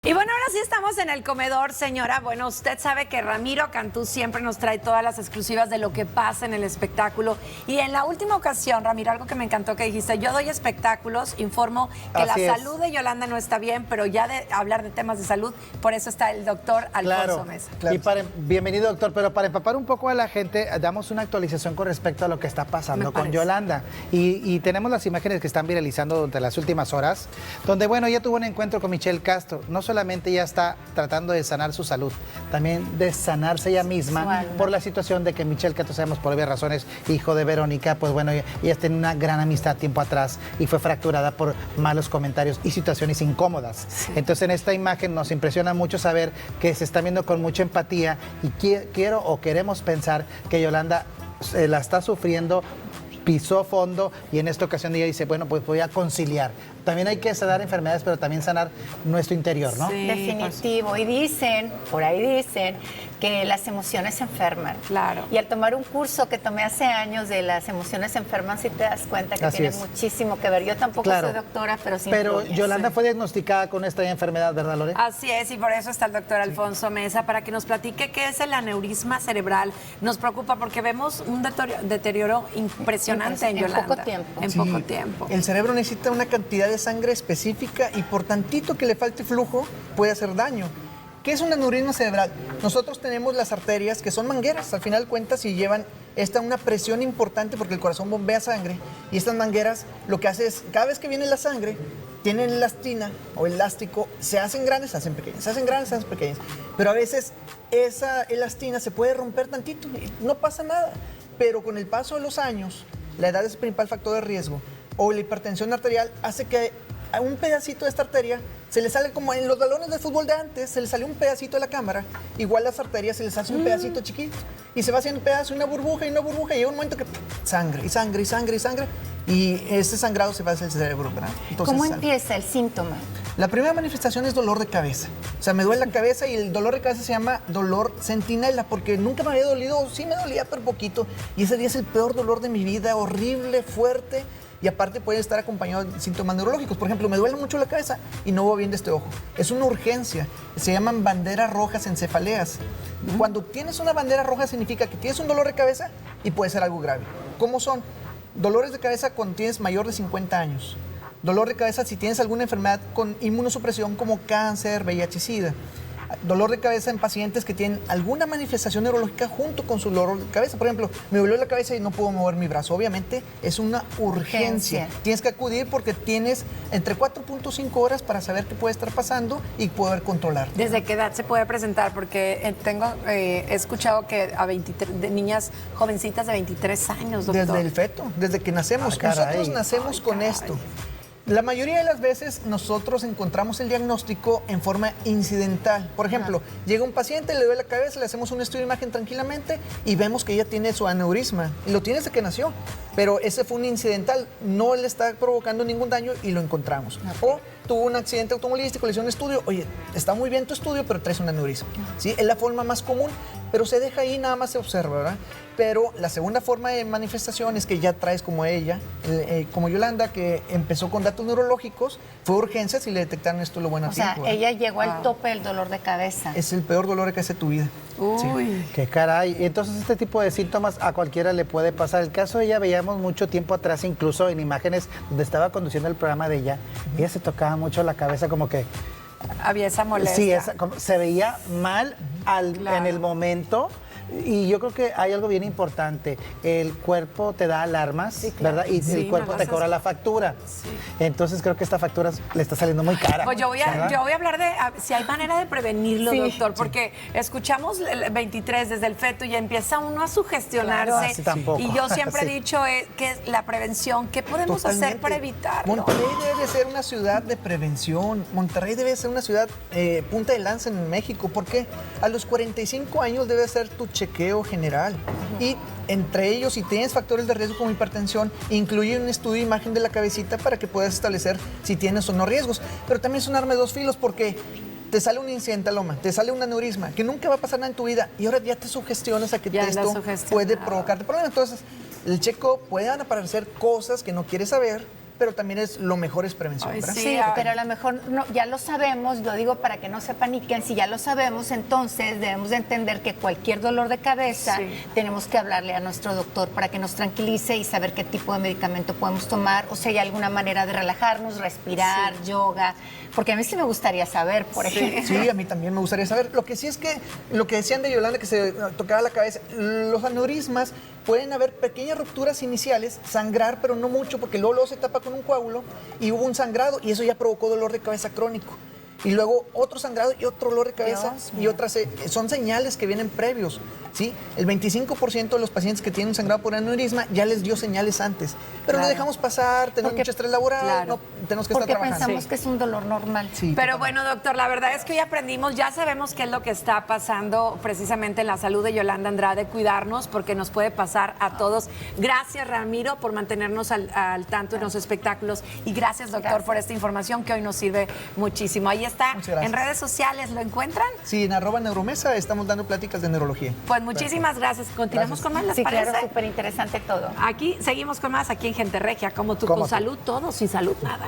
Y bueno, ahora sí estamos en el comedor, señora. Bueno, usted sabe que Ramiro Cantú siempre nos trae todas las exclusivas de lo que pasa en el espectáculo. Y en la última ocasión, Ramiro, algo que me encantó que dijiste, yo doy espectáculos, informo que la salud de Yolanda no está bien, pero ya de hablar de temas de salud, por eso está el doctor Alfonso Meza. Claro. Y bienvenido, doctor, pero para empapar un poco a la gente, damos una actualización con respecto a lo que está pasando con Yolanda. Y tenemos las imágenes que están viralizando durante las últimas horas, donde, bueno, ella tuvo un encuentro con Michelle Castro. No solamente ella está tratando de sanar su salud, también de sanarse ella misma por la situación de que Michelle Castro, sabemos por obvias razones, hijo de Verónica, pues bueno, ella tiene una gran amistad tiempo atrás y fue fracturada por malos comentarios y situaciones incómodas. Sí. Entonces en esta imagen nos impresiona mucho saber que se está viendo con mucha empatía y quiero o queremos pensar que Yolanda la está sufriendo, pisó fondo y en esta ocasión ella dice, bueno, pues voy a conciliar. También hay que sanar enfermedades, pero también sanar nuestro interior, ¿no? Sí, definitivo. Y dicen, por ahí dicen, que las emociones enferman. Claro. Y al tomar un curso que tomé hace años de las emociones enferman, sí te das cuenta que tiene muchísimo que ver. Yo tampoco soy doctora, pero sí. Pero Yolanda fue diagnosticada con esta enfermedad, ¿verdad, Lore? Así es, y por eso está el doctor Alfonso Meza, para que nos platique qué es el aneurisma cerebral. Nos preocupa porque vemos un deterioro impresionante en Yolanda. En poco tiempo. En poco tiempo. El cerebro necesita una cantidad de sangre específica y por tantito que le falte flujo puede hacer daño. ¿Qué es un aneurisma cerebral? Nosotros tenemos las arterias que son mangueras, al final de cuentas, y llevan una presión importante porque el corazón bombea sangre y estas mangueras lo que hace es, cada vez que viene la sangre, tienen elastina o elástico, se hacen grandes, se hacen pequeñas, se hacen grandes, se hacen pequeñas, pero a veces esa elastina se puede romper tantito y no pasa nada, pero con el paso de los años, la edad es el principal factor de riesgo, o la hipertensión arterial hace que a un pedacito de esta arteria se le sale como en los balones de fútbol de antes, se le sale un pedacito de la cámara, igual las arterias se les hace un pedacito chiquito y se va haciendo un pedazo, una burbuja y llega un momento que sangre y sangre y sangre y sangre y ese sangrado se va hacia el cerebro, ¿verdad? Entonces, ¿cómo empieza el síntoma? La primera manifestación es dolor de cabeza. O sea, me duele la cabeza y el dolor de cabeza se llama dolor centinela porque nunca me había dolido, sí me dolía pero poquito y ese día es el peor dolor de mi vida, horrible, fuerte. Y aparte puede estar acompañado de síntomas neurológicos. Por ejemplo, me duele mucho la cabeza y no veo bien de este ojo. Es una urgencia. Se llaman banderas rojas en cefaleas. Cuando tienes una bandera roja significa que tienes un dolor de cabeza y puede ser algo grave. ¿Cómo son? Dolores de cabeza cuando tienes mayor de 50 años. Dolor de cabeza si tienes alguna enfermedad con inmunosupresión como cáncer, VIH y SIDA. Dolor de cabeza en pacientes que tienen alguna manifestación neurológica junto con su dolor de cabeza. Por ejemplo, me dolió la cabeza y no puedo mover mi brazo. Obviamente es una urgencia. Tienes que acudir porque tienes entre 4.5 horas para saber qué puede estar pasando y poder controlar. ¿Desde qué edad se puede presentar? Porque he escuchado que a 23, de niñas jovencitas de 23 años, doctor. Desde el feto, desde que nacemos. Nosotros nacemos con esto. La mayoría de las veces nosotros encontramos el diagnóstico en forma incidental. Por ejemplo, llega un paciente, le duele la cabeza, le hacemos un estudio de imagen tranquilamente y vemos que ella tiene su aneurisma. Y lo tiene desde que nació, pero ese fue un incidental, no le está provocando ningún daño y lo encontramos. O tuvo un accidente automovilístico, le hicieron un estudio, oye, está muy bien tu estudio, pero traes un aneurisma. ¿Sí? Es la forma más común, pero se deja ahí, nada más se observa, ¿verdad? Pero la segunda forma de manifestación es que ya traes como ella, como Yolanda, que empezó con datos neurológicos, fue urgencias y le detectaron esto lo bueno a tiempo. O sea, ella llegó al tope del dolor de cabeza. Es el peor dolor de cabeza de tu vida. Uy. Sí. Qué caray. Entonces este tipo de síntomas a cualquiera le puede pasar. El caso de ella veíamos mucho tiempo atrás, incluso en imágenes donde estaba conduciendo el programa de ella, ella se tocaba mucho la cabeza como que... Había esa molestia. Sí, se veía mal en el momento. Y yo creo que hay algo bien importante. El cuerpo te da alarmas, ¿verdad? Y el cuerpo te cobra la factura. Sí. Entonces creo que esta factura le está saliendo muy cara. Pues yo voy a hablar de si hay manera de prevenirlo, doctor, porque escuchamos el 23 desde el feto y empieza uno a sugestionarse. Claro, y yo siempre he dicho que es la prevención. ¿Qué podemos hacer para evitarlo? Monterrey debe ser una ciudad de prevención. Monterrey debe ser una ciudad punta de lanza en México. ¿Por qué? A los 45 años debe ser tu chequeo general y entre ellos, si tienes factores de riesgo como hipertensión, incluye un estudio de imagen de la cabecita para que puedas establecer si tienes o no riesgos. Pero también es un arma de dos filos porque te sale un incidentaloma, te sale un aneurisma, que nunca va a pasar nada en tu vida y ahora ya te sugestionas a que esto puede provocarte problemas. Entonces, el checo pueden aparecer cosas que no quieres saber pero también es lo mejor es prevención, Ay, ¿verdad? Sí, pero a lo mejor no, ya lo sabemos, lo digo para que no se paniquen, si ya lo sabemos, entonces debemos de entender que cualquier dolor de cabeza tenemos que hablarle a nuestro doctor para que nos tranquilice y saber qué tipo de medicamento podemos tomar, o si hay alguna manera de relajarnos, respirar, yoga, porque a mí sí me gustaría saber, por ejemplo. Sí, a mí también me gustaría saber. Lo que sí es que, lo que decían de Yolanda, que se tocaba la cabeza, los aneurismas pueden haber pequeñas rupturas iniciales, sangrar, pero no mucho, porque luego se tapa con un coágulo y hubo un sangrado y eso ya provocó dolor de cabeza crónico. Y luego otro sangrado y otro dolor de cabeza y otras son señales que vienen previos, ¿sí? El 25% de los pacientes que tienen sangrado por aneurisma ya les dio señales antes, pero lo dejamos pasar, tenemos mucho estrés laboral, no, tenemos que estar trabajando. Porque pensamos que es un dolor normal. Sí, pero bueno, doctor, la verdad es que hoy aprendimos, ya sabemos qué es lo que está pasando precisamente en la salud de Yolanda Andrade, cuidarnos porque nos puede pasar a todos. Gracias, Ramiro, por mantenernos al tanto en los espectáculos y gracias, doctor, por esta información que hoy nos sirve muchísimo. Ahí está, en redes sociales, ¿lo encuentran? Sí, en @neuromesa estamos dando pláticas de neurología. Pues muchísimas gracias. Continuamos con más, ¿les parece? Claro, súper interesante todo. Aquí seguimos con más, aquí en Gente Regia, como tú, con salud todo, sin salud nada.